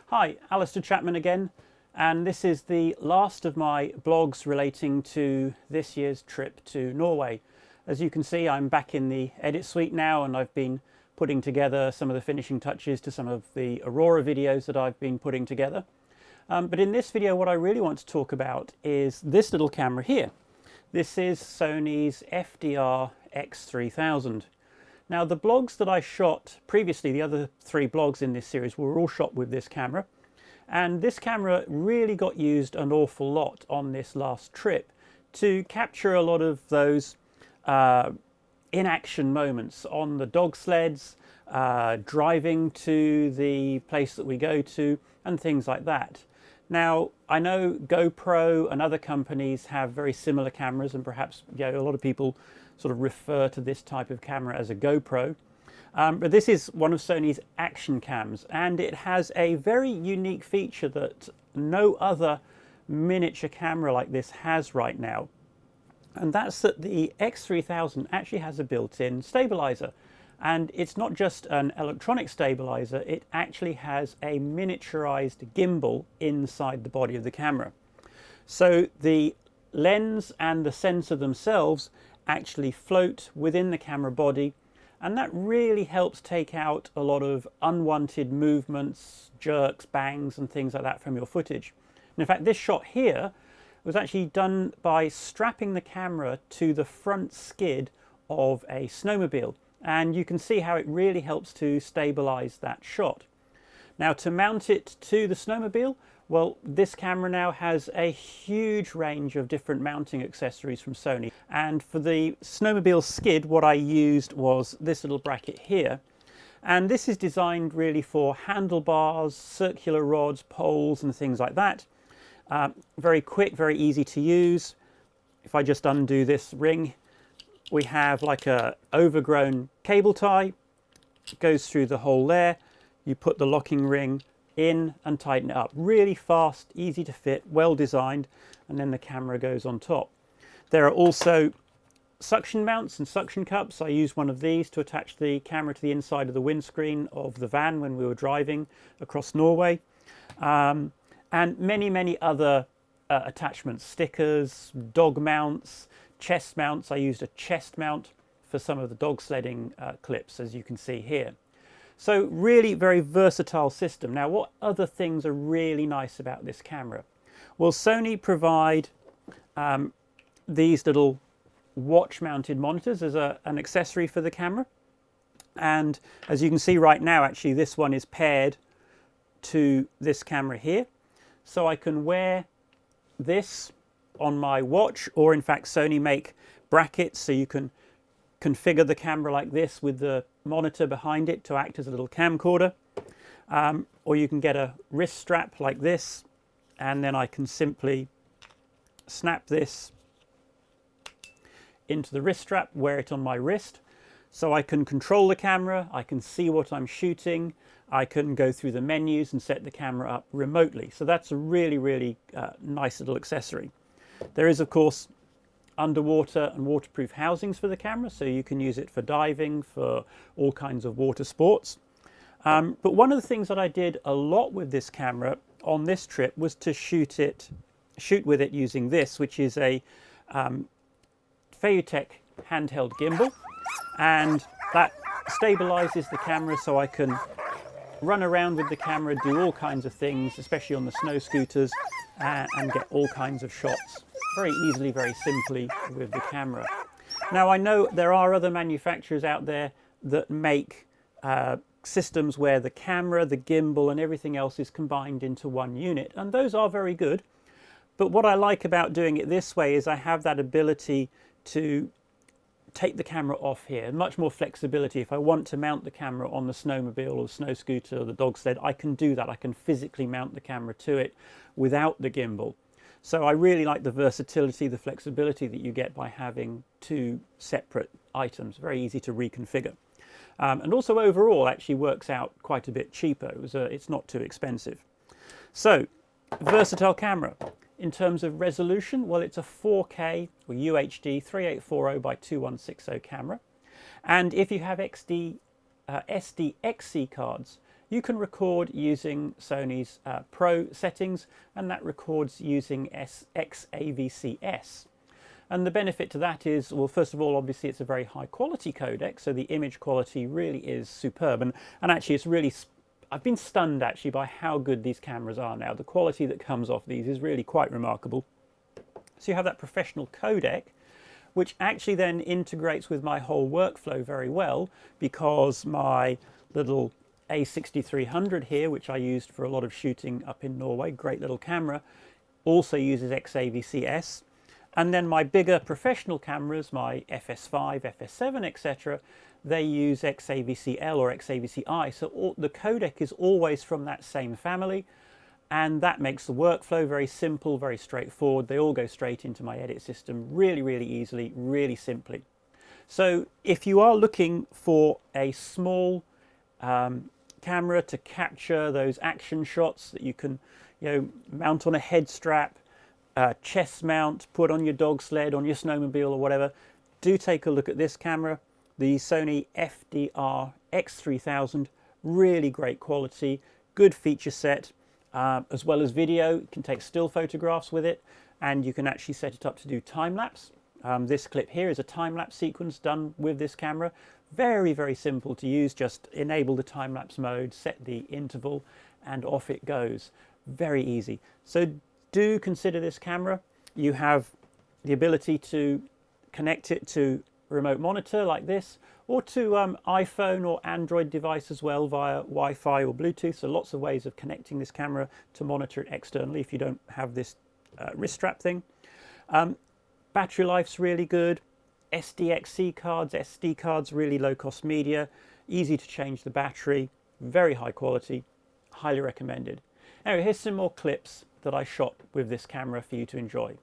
Hi, Alistair Chapman again, and this is the last of my blogs relating to this year's trip to Norway. As you can see, I'm back in the edit suite now, and I've been putting together some of the finishing touches to some of the Aurora videos that I've been putting together. But in this video, what I really want to talk about is this little camera here. This is Sony's FDR-X3000. Now, the blogs that I shot previously, the other 3 blogs in this series, were all shot with this camera. And this camera really got used an awful lot on this last trip to capture a lot of those in-action moments on the dog sleds, driving to the place that we go to, and things like that. Now, I know GoPro and other companies have very similar cameras, and perhaps a lot of people sort of refer to this type of camera as a GoPro. But this is one of Sony's action cams, and it has a very unique feature that no other miniature camera like this has right now. And that's that the X3000 actually has a built-in stabilizer. And it's not just an electronic stabilizer, it actually has a miniaturized gimbal inside the body of the camera. So the lens and the sensor themselves actually float within the camera body, and that really helps take out a lot of unwanted movements, jerks, bangs and things like that from your footage. And in fact, this shot here was actually done by strapping the camera to the front skid of a snowmobile, and you can see how it really helps to stabilize that shot. Now, to mount it to the snowmobile, well, this camera now has a huge range of different mounting accessories from Sony. And for the snowmobile skid, what I used was this little bracket here. And this is designed really for handlebars, circular rods, poles, and things like that. Very quick, very easy to use. If I just undo this ring, we have like a overgrown cable tie. It goes through the hole there. You put the locking ring in and tighten it up. Really fast, easy to fit, well designed, and then the camera goes on top. There are also suction mounts and suction cups. I used one of these to attach the camera to the inside of the windscreen of the van when we were driving across Norway. And many other attachments, stickers, dog mounts, chest mounts. I used a chest mount for some of the dog sledding clips, as you can see here. So really very versatile system. Now, what other things are really nice about this camera? Well, Sony provide these little watch mounted monitors as an accessory for the camera. And as you can see right now, actually this one is paired to this camera here. So I can wear this on my watch, or in fact Sony make brackets so you can configure the camera like this with the monitor behind it to act as a little camcorder, or you can get a wrist strap like this, and then I can simply snap this into the wrist strap, wear it on my wrist, so I can control the camera, I can see what I'm shooting, I can go through the menus and set the camera up remotely. So that's a really nice little accessory. There is, of course, underwater and waterproof housings for the camera, so you can use it for diving, for all kinds of water sports. But one of the things that I did a lot with this camera on this trip was to shoot with it using this, which is a Feutech handheld gimbal, and that stabilizes the camera so I can run around with the camera, do all kinds of things, especially on the snow scooters, and get all kinds of shots very easily, very simply with the camera. Now, I know there are other manufacturers out there that make systems where the camera, the gimbal and everything else is combined into one unit, and those are very good. But what I like about doing it this way is I have that ability to take the camera off here, much more flexibility. If I want to mount the camera on the snowmobile or snow scooter or the dog sled, I can do that. I can physically mount the camera to it without the gimbal. So I really like the versatility, the flexibility that you get by having 2 separate items. Very easy to reconfigure. And also overall actually works out quite a bit cheaper. It's not too expensive. So, versatile camera. In terms of resolution, well, it's a 4K or UHD 3840 by 2160 camera. And if you have SDXC cards, You can record using Sony's Pro settings, and that records using XAVCS. And the benefit to that is, well, first of all, obviously it's a very high quality codec, so the image quality really is superb. And actually it's really, I've been stunned actually by how good these cameras are now. The quality that comes off these is really quite remarkable. So you have that professional codec, which actually then integrates with my whole workflow very well, because my little A6300 here, which I used for a lot of shooting up in Norway, great little camera, also uses XAVCS. And then my bigger professional cameras, my FS5, FS7, etc., they use XAVCL or XAVCI. So the codec is always from that same family, and that makes the workflow very simple, very straightforward. They all go straight into my edit system really, really easily, really simply. So if you are looking for a small camera to capture those action shots that you can, mount on a head strap, chest mount, put on your dog sled, on your snowmobile or whatever, do take a look at this camera, the Sony FDR-X3000. Really great quality, good feature set, as well as video. You can take still photographs with it, and you can actually set it up to do time-lapse. This clip here is a time-lapse sequence done with this camera. Very, very simple to use. Just enable the time-lapse mode, set the interval, and off it goes. Very easy. So do consider this camera. You have the ability to connect it to remote monitor like this, or to iPhone or Android device as well via Wi-Fi or Bluetooth. So lots of ways of connecting this camera to monitor it externally if you don't have this wrist strap thing. Battery life's really good. SDXC cards, SD cards, really low cost media, easy to change the battery, very high quality, highly recommended. Anyway, here's some more clips that I shot with this camera for you to enjoy.